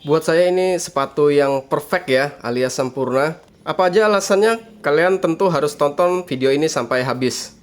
Buat saya ini sepatu yang perfect ya, alias sempurna. Apa aja alasannya? Kalian tentu harus tonton video ini sampai habis.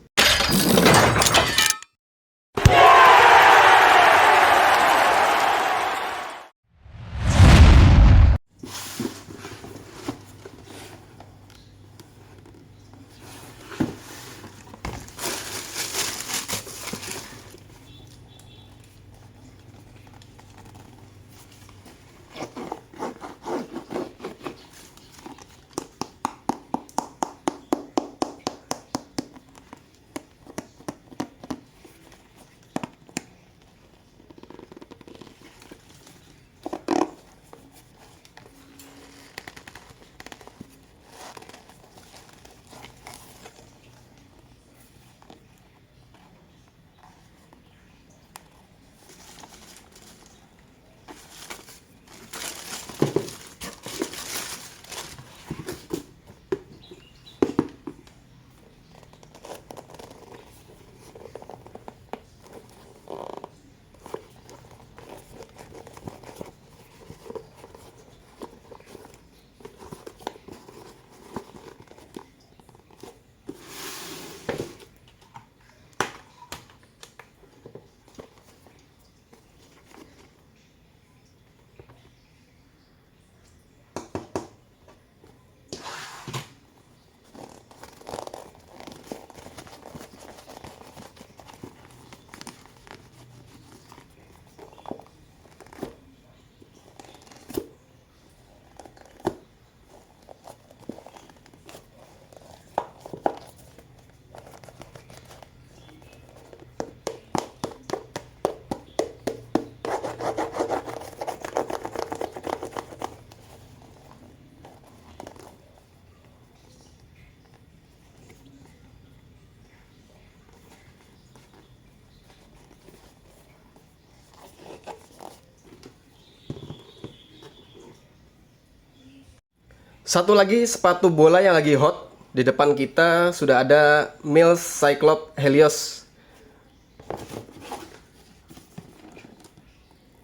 Satu lagi sepatu bola yang lagi hot. Di depan kita sudah ada Mills Cyclops Helios.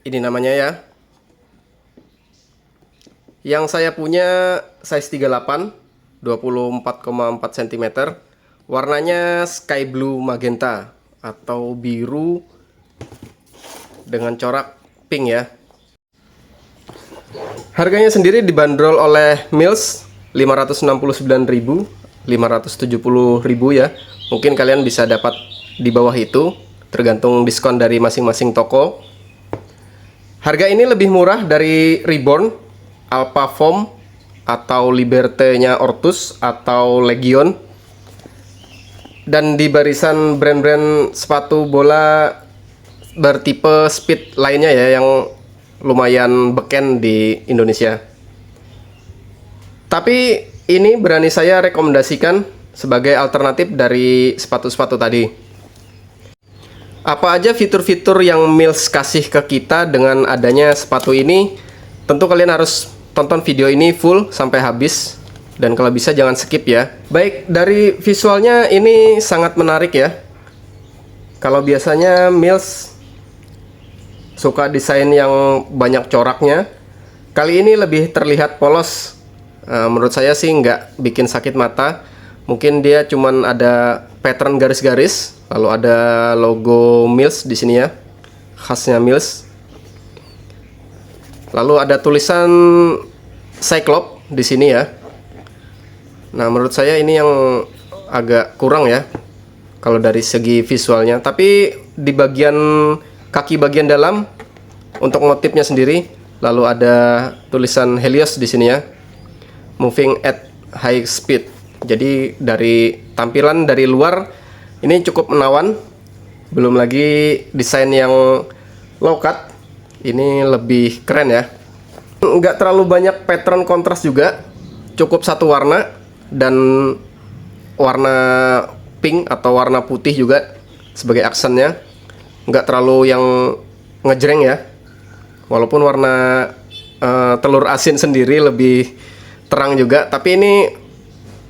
Ini namanya ya. Yang saya punya size 38, 24,4 cm. Warnanya sky blue magenta atau biru dengan corak pink ya. Harganya sendiri dibanderol oleh Mills 569.000, 570.000 ya. Mungkin kalian bisa dapat di bawah itu, tergantung diskon dari masing-masing toko. Harga ini lebih murah dari Reborn, Alpha Foam, atau Liberté-nya Ortus, atau Legion. Dan di barisan brand-brand sepatu bola bertipe speed lainnya ya, yang lumayan beken di Indonesia. Tapi ini berani saya rekomendasikan sebagai alternatif dari sepatu-sepatu tadi. Apa aja fitur-fitur yang Mills kasih ke kita dengan adanya sepatu ini? Tentu kalian harus tonton video ini full sampai habis. Dan kalau bisa jangan skip ya. Baik, dari visualnya ini sangat menarik ya. Kalau biasanya Mills suka desain yang banyak coraknya, kali ini lebih terlihat polos. Menurut saya sih nggak bikin sakit mata. Mungkin dia cuman ada pattern garis-garis, lalu ada logo Mills di sini ya, khasnya Mills. Lalu ada tulisan Cyclops di sini ya. Nah, menurut saya ini yang agak kurang ya kalau dari segi visualnya. Tapi di bagian kaki bagian dalam untuk motifnya sendiri, lalu ada tulisan Helios di sini ya, moving at high speed. Jadi dari tampilan dari luar ini cukup menawan. Belum lagi desain yang low cut, ini lebih keren ya. Nggak terlalu banyak pattern kontras juga, cukup satu warna dan warna pink atau warna putih juga sebagai aksennya. Nggak terlalu yang ngejreng ya, walaupun warna telur asin sendiri lebih terang juga, tapi ini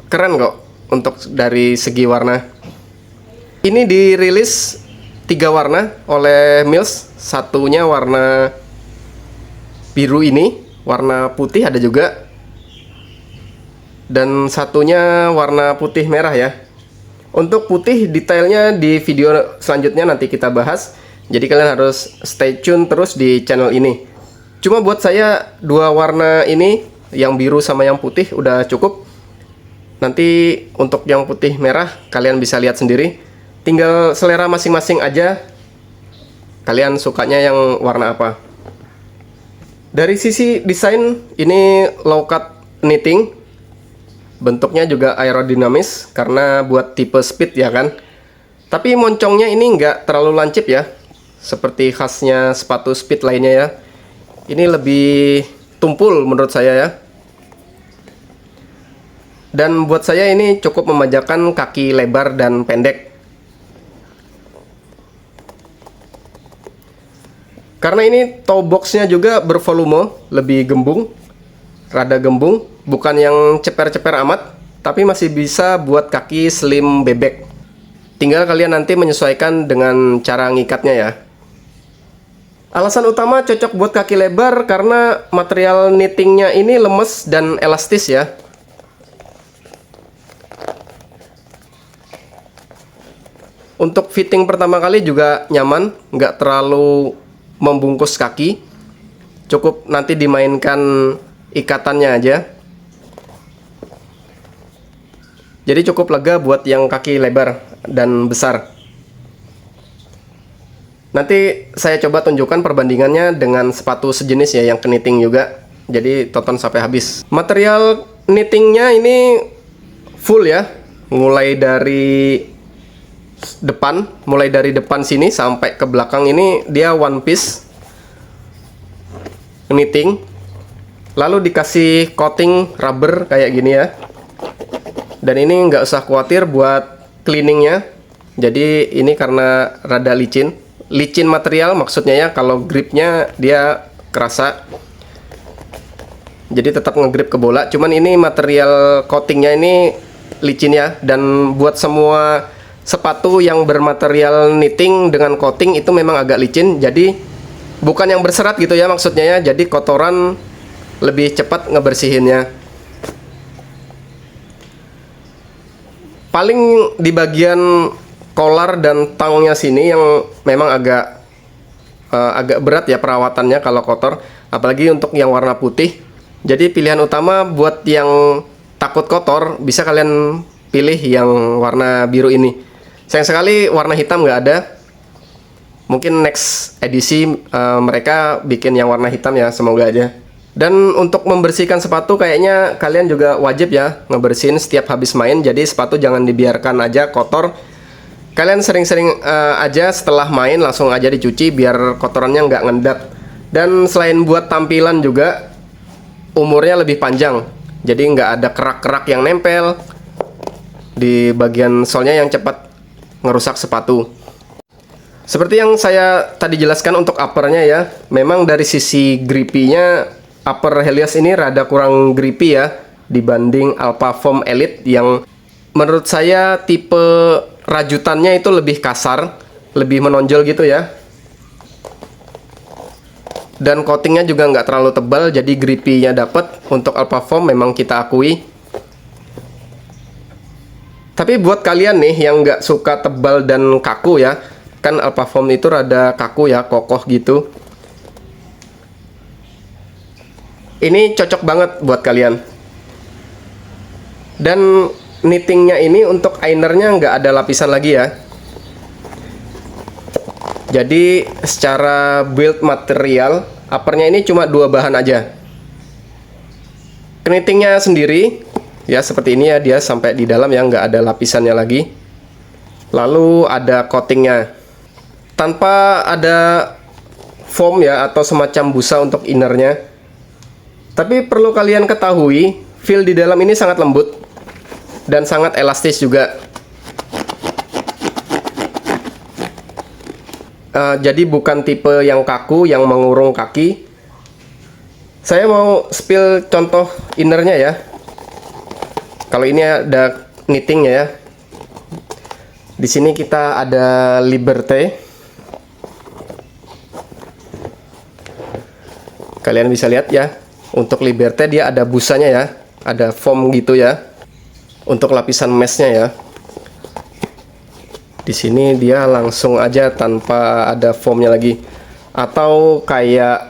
keren kok untuk dari segi warna. Ini dirilis 3 warna oleh Mills. Satunya warna biru ini, warna putih ada juga, dan satunya warna putih merah ya. Untuk putih detailnya di video selanjutnya nanti kita bahas, jadi kalian harus stay tune terus di channel ini. Cuma buat saya dua warna ini, yang biru sama yang putih udah cukup. Nanti untuk yang putih merah kalian bisa lihat sendiri, tinggal selera masing-masing aja, kalian sukanya yang warna apa. Dari sisi desain, ini low cut knitting, bentuknya juga aerodinamis karena buat tipe speed ya kan. Tapi moncongnya ini nggak terlalu lancip ya, seperti khasnya sepatu speed lainnya ya. Ini lebih tumpul menurut saya ya. Dan buat saya ini cukup memanjakan kaki lebar dan pendek. Karena ini toe boxnya juga bervolume, lebih gembung, rada gembung, bukan yang ceper-ceper amat, tapi masih bisa buat kaki slim bebek. Tinggal kalian nanti menyesuaikan dengan cara ngikatnya ya. Alasan utama cocok buat kaki lebar karena material knittingnya ini lemes dan elastis ya. Untuk fitting pertama kali juga nyaman, nggak terlalu membungkus kaki. Cukup nanti dimainkan ikatannya aja. Jadi cukup lega buat yang kaki lebar dan besar. Nanti saya coba tunjukkan perbandingannya dengan sepatu sejenis ya yang knitting juga. Jadi tonton sampai habis. Material knittingnya ini full ya, mulai dari depan sini sampai ke belakang ini dia one piece knitting, lalu dikasih coating rubber kayak gini ya. Dan ini nggak usah khawatir buat cleaningnya, jadi ini karena rada licin material maksudnya ya, kalau gripnya dia kerasa, jadi tetap ngegrip ke bola. Cuman ini material coatingnya ini licin ya, dan buat semua sepatu yang bermaterial knitting dengan coating itu memang agak licin, jadi bukan yang berserat gitu ya maksudnya ya, jadi kotoran lebih cepat ngebersihinnya. Paling di bagian collar dan tangnya sini yang memang agak berat ya perawatannya kalau kotor, apalagi untuk yang warna putih. Jadi pilihan utama buat yang takut kotor bisa kalian pilih yang warna biru ini. Sayang sekali warna hitam nggak ada. Mungkin next edisi mereka bikin yang warna hitam ya, semoga aja. Dan untuk membersihkan sepatu kayaknya kalian juga wajib ya ngebersihin setiap habis main. Jadi sepatu jangan dibiarkan aja kotor. Kalian sering-sering aja setelah main langsung aja dicuci biar kotorannya nggak ngendap. Dan selain buat tampilan juga umurnya lebih panjang. Jadi nggak ada kerak-kerak yang nempel di bagian solnya yang cepat ngerusak sepatu. Seperti yang saya tadi jelaskan untuk uppernya ya, memang dari sisi grippy-nya upper Helios ini rada kurang grippy ya dibanding Alpha Foam Elite yang menurut saya tipe rajutannya itu lebih kasar, lebih menonjol gitu ya. Dan coatingnya juga nggak terlalu tebal, jadi grippy-nya dapet. Untuk Alpha Foam memang kita akui. Tapi buat kalian nih yang nggak suka tebal dan kaku ya, kan Alpha Foam itu rada kaku ya, kokoh gitu. Ini cocok banget buat kalian. Dan knittingnya ini untuk inernya nggak ada lapisan lagi ya. Jadi secara build material, uppernya ini cuma dua bahan aja. Knittingnya sendiri ya seperti ini ya, dia sampai di dalam ya, nggak ada lapisannya lagi. Lalu ada coatingnya, tanpa ada foam ya atau semacam busa untuk innernya. Tapi perlu kalian ketahui, feel di dalam ini sangat lembut dan sangat elastis juga. Jadi bukan tipe yang kaku yang mengurung kaki. Saya mau spill contoh innernya ya. Kalau ini ada knittingnya ya. Di sini kita ada Liberté. Kalian bisa lihat ya, untuk Liberté dia ada busanya ya, ada foam gitu ya. Untuk lapisan meshnya ya, di sini dia langsung aja tanpa ada foamnya lagi. Atau kayak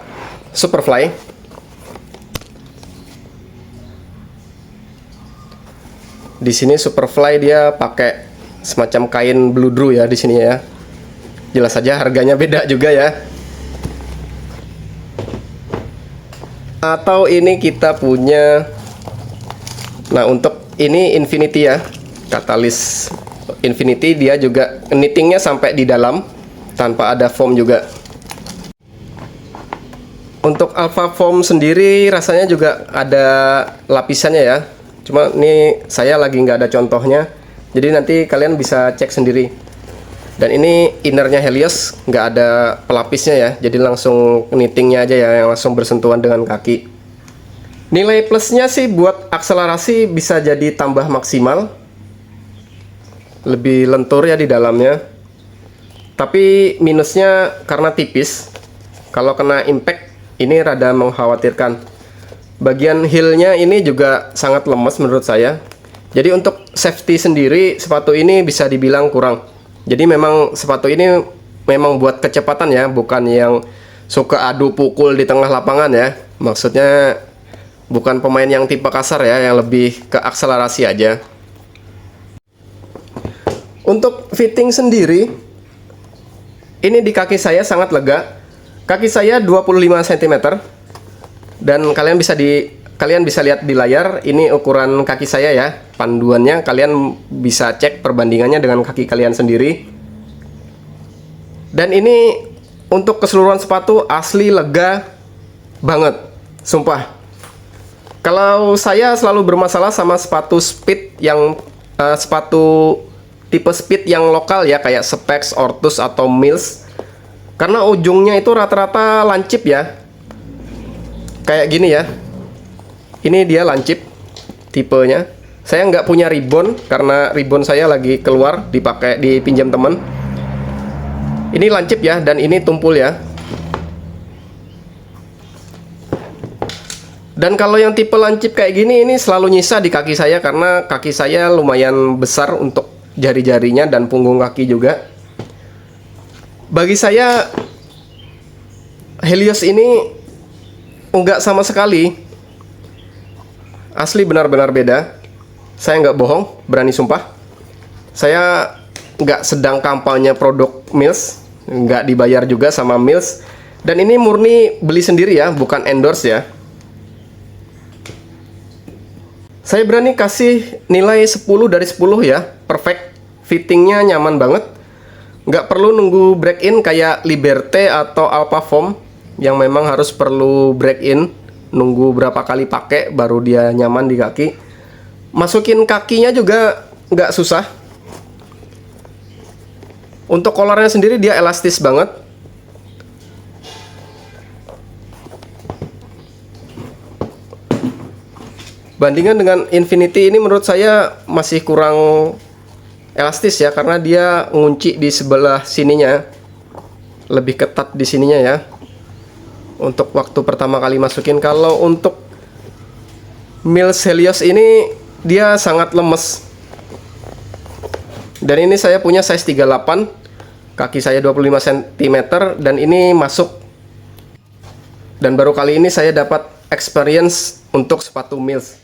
Superfly, di sini Superfly dia pakai semacam kain bludru ya di sini ya. Jelas saja harganya beda juga ya. Atau ini kita punya, nah untuk ini Infinity ya, katalis Infinity, dia juga knittingnya sampai di dalam tanpa ada foam juga. Untuk Alpha Foam sendiri rasanya juga ada lapisannya ya, cuma ini saya lagi nggak ada contohnya, jadi nanti kalian bisa cek sendiri. Dan ini innernya Helios nggak ada pelapisnya ya, jadi langsung knittingnya aja ya yang langsung bersentuhan dengan kaki. Nilai plusnya sih buat akselerasi bisa jadi tambah maksimal, lebih lentur ya di dalamnya. Tapi minusnya karena tipis, kalau kena impact ini rada mengkhawatirkan. Bagian heelnya ini juga sangat lemes menurut saya. Jadi untuk safety sendiri sepatu ini bisa dibilang kurang. Jadi memang sepatu ini memang buat kecepatan ya, bukan yang suka adu pukul di tengah lapangan ya. Maksudnya bukan pemain yang tipe kasar ya, yang lebih ke akselerasi aja. Untuk fitting sendiri, ini di kaki saya sangat lega. Kaki saya 25 cm. Dan kalian bisa lihat di layar, ini ukuran kaki saya ya. Panduannya kalian bisa cek perbandingannya dengan kaki kalian sendiri. Dan ini untuk keseluruhan sepatu asli lega banget, sumpah. Kalau saya selalu bermasalah sama sepatu speed yang sepatu tipe speed yang lokal ya, kayak Specs, Ortus atau Mills, karena ujungnya itu rata-rata lancip ya, kayak gini ya. Ini dia lancip tipenya. Saya nggak punya ribbon karena ribbon saya lagi keluar, dipakai dipinjam teman. Ini lancip ya, dan ini tumpul ya. Dan kalau yang tipe lancip kayak gini, ini selalu nyisa di kaki saya karena kaki saya lumayan besar untuk jari-jarinya dan punggung kaki juga. Bagi saya Helios ini enggak sama sekali. Asli benar-benar beda. Saya nggak bohong, berani sumpah. Saya nggak sedang kampanye produk Mills, nggak dibayar juga sama Mills. Dan ini murni beli sendiri ya, bukan endorse ya. Saya berani kasih nilai 10 dari 10 ya, perfect. Fittingnya nyaman banget. Nggak perlu nunggu break in kayak Liberté atau Alpha Foam yang memang harus perlu break in, nunggu berapa kali pakai baru dia nyaman di kaki. Masukin kakinya juga nggak susah. Untuk kolornya sendiri dia elastis banget. Bandingan dengan Infinity ini menurut saya masih kurang elastis ya, karena dia ngunci di sebelah sininya, lebih ketat di sininya ya. Untuk waktu pertama kali masukin. Kalau untuk Mills Helios ini dia sangat lemes. Dan ini saya punya size 38, kaki saya 25 cm, dan ini masuk. Dan baru kali ini saya dapat experience untuk sepatu Mills.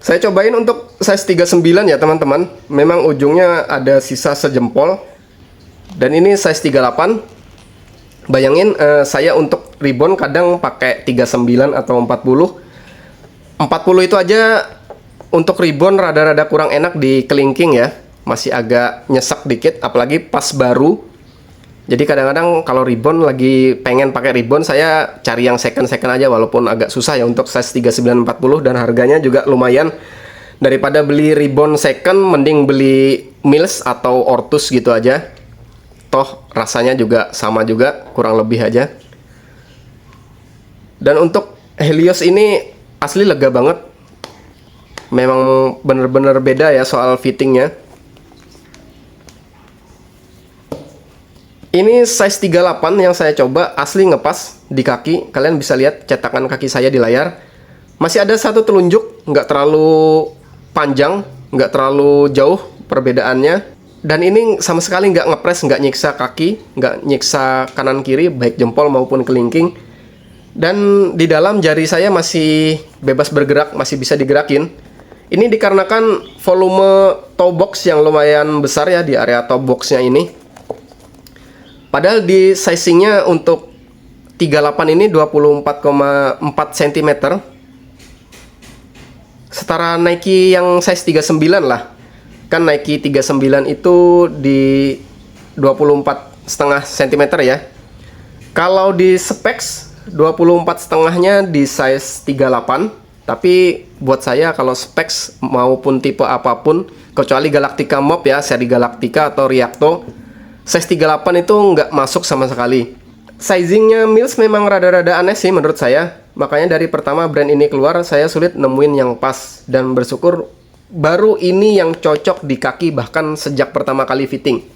Saya cobain untuk size 39 ya teman-teman. Memang ujungnya ada sisa sejempol. Dan ini size 38. Bayangin saya untuk ribbon kadang pakai 39 atau 40. 40 itu aja untuk ribbon rada-rada kurang enak di kelingking ya. Masih agak nyesek dikit, apalagi pas baru. Jadi kadang-kadang kalau ribbon lagi pengen pakai ribbon, saya cari yang second-second aja, walaupun agak susah ya untuk size 39-40, dan harganya juga lumayan. Daripada beli ribbon second, mending beli Mills atau Ortus gitu aja. Toh rasanya juga sama juga, kurang lebih aja. Dan untuk Helios ini asli lega banget. Memang bener-bener beda ya soal fittingnya. Ini size 38 yang saya coba, asli ngepas di kaki. Kalian bisa lihat cetakan kaki saya di layar. Masih ada satu telunjuk, nggak terlalu panjang, nggak terlalu jauh perbedaannya. Dan ini sama sekali nggak ngepres, nggak nyiksa kaki, nggak nyiksa kanan kiri, baik jempol maupun kelingking. Dan di dalam jari saya masih bebas bergerak, masih bisa digerakin. Ini dikarenakan volume toe box yang lumayan besar ya di area toe boxnya ini. Padahal di sizingnya untuk 38 ini 24,4 cm. Setara Nike yang size 39 lah. Kan Nike 39 itu di 24,5 cm ya. Kalau di specs 24,5-nya di size 38. Tapi buat saya kalau specs maupun tipe apapun, kecuali Galactica Mob ya, seri Galactica atau Reacto, size 38 itu nggak masuk sama sekali. Sizingnya Mills memang rada-rada aneh sih menurut saya. Makanya dari pertama brand ini keluar, saya sulit nemuin yang pas. Dan bersyukur baru ini yang cocok di kaki bahkan sejak pertama kali fitting.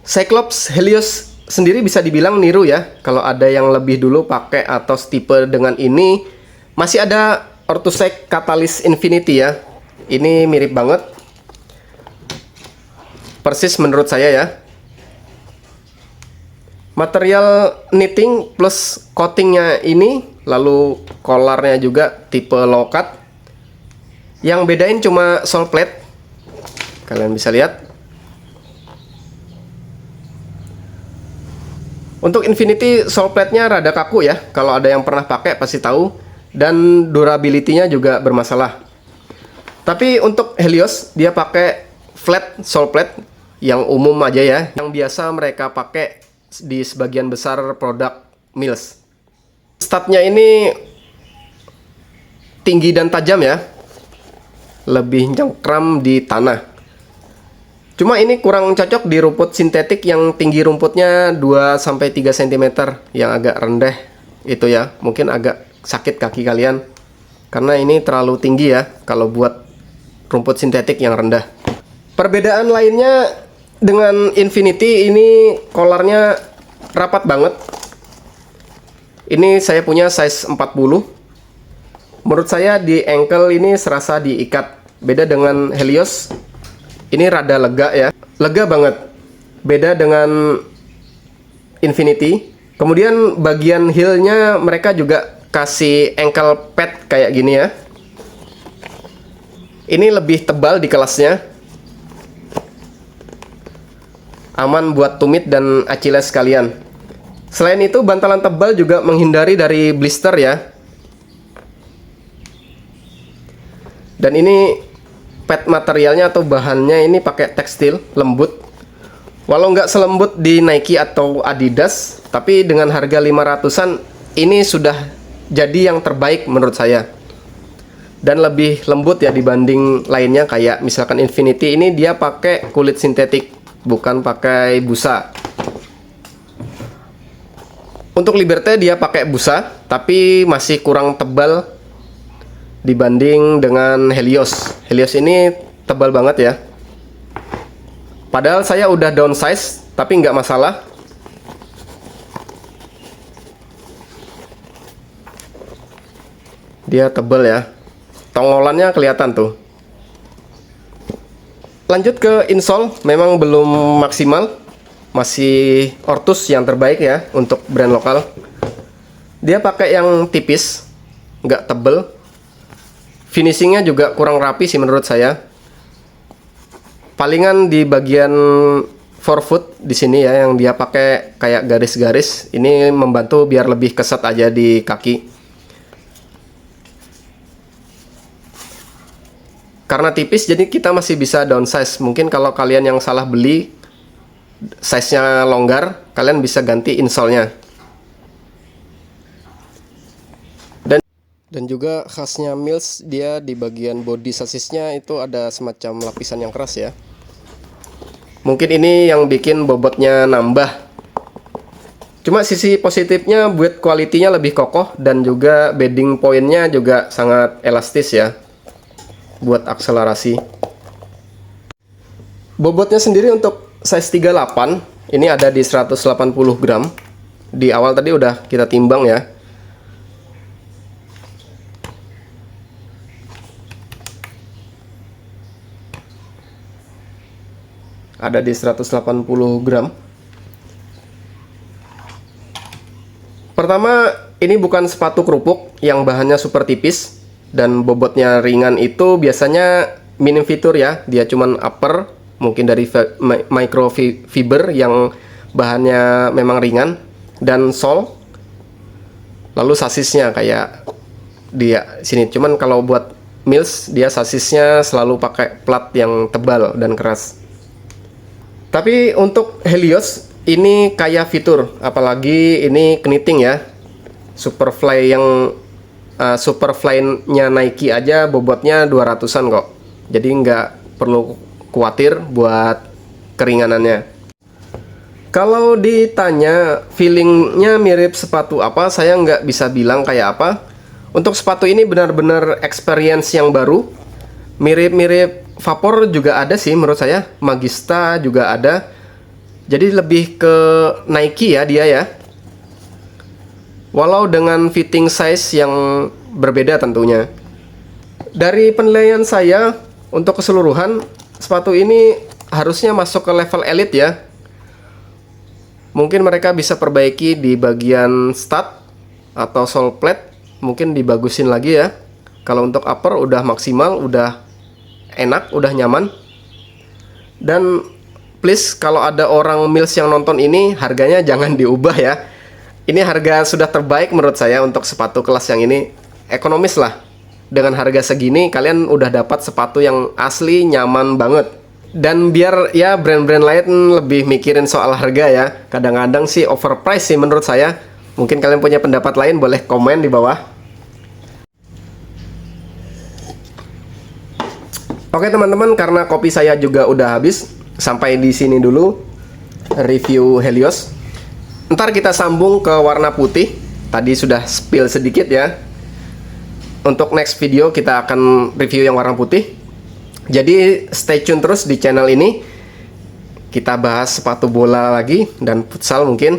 Cyclops Helios sendiri bisa dibilang niru ya. Kalau ada yang lebih dulu pakai atau tipe dengan ini, masih ada Orthosec Catalyst Infinity ya. Ini mirip banget. Persis menurut saya ya. Material knitting plus coatingnya ini, lalu collarnya juga tipe low cut. Yang bedain cuma sole plate. Kalian bisa lihat. Untuk Infinity sole plate-nya rada kaku ya. Kalau ada yang pernah pakai pasti tahu. Dan durability-nya juga bermasalah. Tapi untuk Helios dia pakai flat sole plate yang umum aja ya, yang biasa mereka pakai di sebagian besar produk Mills. Statnya ini tinggi dan tajam ya, lebih nyengkram di tanah. Cuma ini kurang cocok di rumput sintetik yang tinggi rumputnya 2-3 cm, yang agak rendah itu ya, mungkin agak sakit kaki kalian karena ini terlalu tinggi ya kalau buat rumput sintetik yang rendah. Perbedaan lainnya dengan Infinity, ini collarnya rapat banget. Ini saya punya size 40. Menurut saya di ankle ini serasa diikat. Beda dengan Helios, ini rada lega ya. Lega banget. Beda dengan Infinity. Kemudian bagian heel-nya mereka juga kasih ankle pad kayak gini ya. Ini lebih tebal di kelasnya. Aman buat tumit dan Achilles kalian. Selain itu bantalan tebal juga menghindari dari blister ya. Dan ini pad materialnya atau bahannya ini pakai tekstil lembut. Walau nggak selembut di Nike atau Adidas, tapi dengan harga 500-an ini sudah jadi yang terbaik menurut saya. Dan lebih lembut ya dibanding lainnya, kayak misalkan Infinity ini dia pakai kulit sintetik, bukan pakai busa. Untuk Liberté dia pakai busa, tapi masih kurang tebal dibanding dengan Helios. Helios ini tebal banget ya. Padahal saya udah downsize, tapi nggak masalah. Dia tebal ya. Tongolannya kelihatan tuh. Lanjut ke insole, memang belum maksimal. Masih Ortus yang terbaik ya untuk brand lokal. Dia pakai yang tipis, nggak tebel. Finishingnya juga kurang rapi sih menurut saya. Palingan di bagian forefoot di sini ya, yang dia pakai kayak garis-garis. Ini membantu biar lebih keset aja di kaki. Karena tipis jadi kita masih bisa downsize. Mungkin kalau kalian yang salah beli size-nya longgar, kalian bisa ganti insole-nya. Dan juga khasnya Mills, dia di bagian body sassisnya itu ada semacam lapisan yang keras ya. Mungkin ini yang bikin bobotnya nambah. Cuma sisi positifnya buat kualitinya lebih kokoh, dan juga bedding point-nya juga sangat elastis ya buat akselerasi. Bobotnya sendiri untuk size 38 Ini ada di 180 gram. Di awal tadi udah kita timbang ya. Ada di 180 gram. Pertama, ini bukan sepatu kerupuk yang bahannya super tipis dan bobotnya ringan. Itu biasanya minim fitur ya. Dia cuman upper, mungkin dari microfiber yang bahannya memang ringan, dan sole. Lalu sasisnya kayak dia sini. Cuman kalau buat Mills, dia sasisnya selalu pakai plat yang tebal dan keras. Tapi untuk Helios ini kaya fitur, apalagi ini knitting ya. Superfly yang Superfly-nya Nike aja bobotnya 200-an kok. Jadi nggak perlu khawatir buat keringanannya. Kalau ditanya feelingnya mirip sepatu apa, saya nggak bisa bilang kayak apa. Untuk sepatu ini benar-benar experience yang baru. Mirip-mirip Vapor juga ada sih menurut saya, Magista juga ada. Jadi lebih ke Nike ya dia ya. Walau dengan fitting size yang berbeda tentunya. Dari penilaian saya untuk keseluruhan, sepatu ini harusnya masuk ke level elite ya. Mungkin mereka bisa perbaiki di bagian stud atau sole plate, mungkin dibagusin lagi ya. Kalau untuk upper udah maksimal, udah enak, udah nyaman. Dan please, kalau ada orang Mills yang nonton ini, harganya jangan diubah ya. Ini harga sudah terbaik menurut saya untuk sepatu kelas yang ini. Ekonomis lah. Dengan harga segini kalian udah dapat sepatu yang asli, nyaman banget. Dan biar ya brand-brand lain lebih mikirin soal harga ya. Kadang-kadang sih overpriced sih menurut saya. Mungkin kalian punya pendapat lain, boleh komen di bawah. Oke teman-teman, karena kopi saya juga udah habis, sampai di sini dulu review Helios. Ntar kita sambung ke warna putih. Tadi sudah spill sedikit ya. Untuk next video kita akan review yang warna putih. Jadi stay tune terus di channel ini. Kita bahas sepatu bola lagi dan futsal mungkin.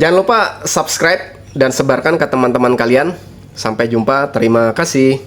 Jangan lupa subscribe dan sebarkan ke teman-teman kalian. Sampai jumpa, terima kasih.